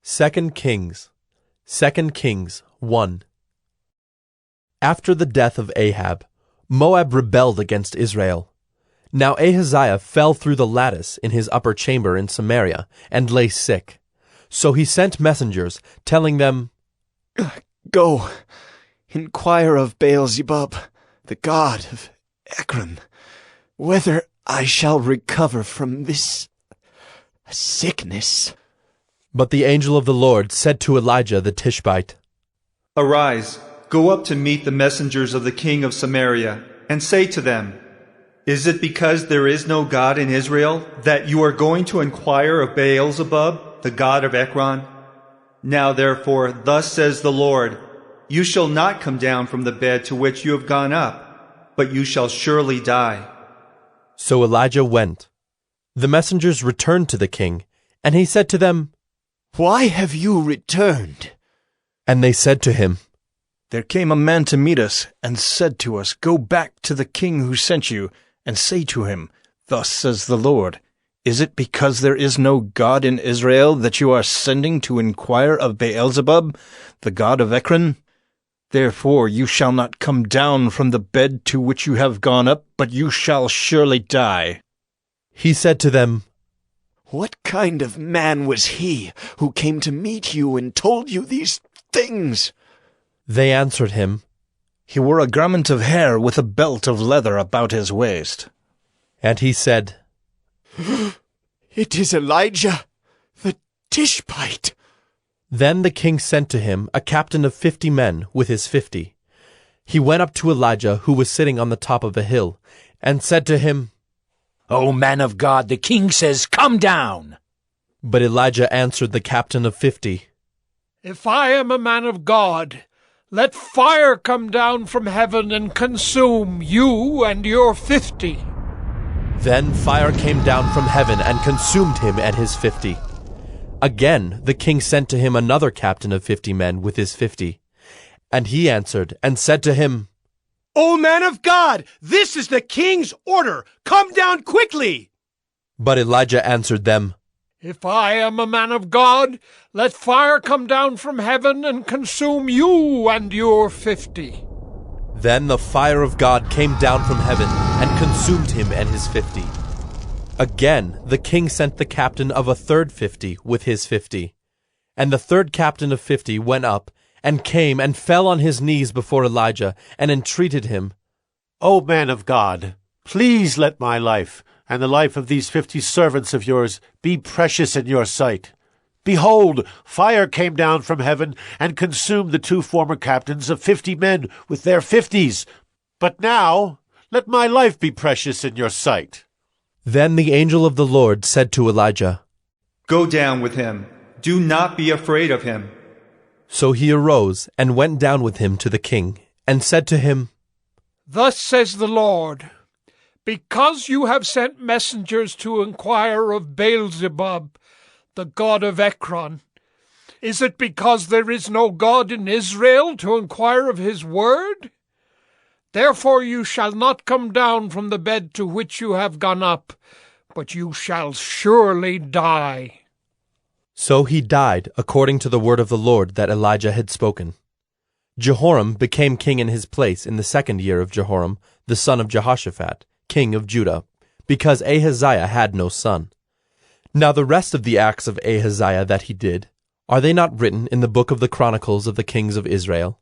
2 Kings 1. After the death of Ahab, Moab rebelled against Israel. Now Ahaziah fell through the lattice in his upper chamber in Samaria, and lay sick. So he sent messengers, telling them, Go, inquire of Baal-zebub, the god of Ekron, whether I shall recover from this sickness. But the angel of the Lord said to Elijah the Tishbite, Arise, go up to meet the messengers of the king of Samaria, and say to them, Is it because there is no God in Israel that you are going to inquire of Baal-zebub, the god of Ekron? Now therefore, thus says the Lord, You shall not come down from the bed to which you have gone up, but you shall surely die. So Elijah went. The messengers returned to the king, and he said to them, Why have you returned? And they said to him, There came a man to meet us, and said to us, Go back to the king who sent you, and say to him, Thus says the Lord, Is it because there is no God in Israel that you are sending to inquire of Baal-zebub, the god of Ekron? Therefore you shall not come down from the bed to which you have gone up, but you shall surely die. He said to them, What kind of man was he who came to meet you and told you these things? They answered him, He wore a garment of hair with a belt of leather about his waist. And he said, It is Elijah, the Tishbite. Then the king sent to him a captain of 50 men with his 50. He went up to Elijah, who was sitting on the top of a hill, and said to him, O man of God, the king says, Come down. But Elijah answered the captain of 50, If I am a man of God, let fire come down from heaven and consume you and your 50. Then fire came down from heaven and consumed him and his 50. Again the king sent to him another captain of 50 men with his 50. And he answered and said to him, O man of God, this is the king's order. Come down quickly. But Elijah answered them, If I am a man of God, let fire come down from heaven and consume you and your 50. Then the fire of God came down from heaven and consumed him and his 50. Again the king sent the captain of a third 50 with his 50. And the third captain of 50 went up, and came and fell on his knees before Elijah, and entreated him, O man of God, please let my life, and the life of these 50 servants of yours, be precious in your sight. Behold, fire came down from heaven, and consumed the 2 former captains of 50 men with their 50s. But now, let my life be precious in your sight. Then the angel of the Lord said to Elijah, Go down with him. Do not be afraid of him. So he arose and went down with him to the king, and said to him, Thus says the Lord, Because you have sent messengers to inquire of Baal-zebub, the god of Ekron, is it because there is no God in Israel to inquire of his word? Therefore you shall not come down from the bed to which you have gone up, but you shall surely die. So he died according to the word of the Lord that Elijah had spoken. Jehoram became king in his place in the 2nd year of Jehoram, the son of Jehoshaphat, king of Judah, because Ahaziah had no son. Now the rest of the acts of Ahaziah that he did, are they not written in the book of the Chronicles of the kings of Israel?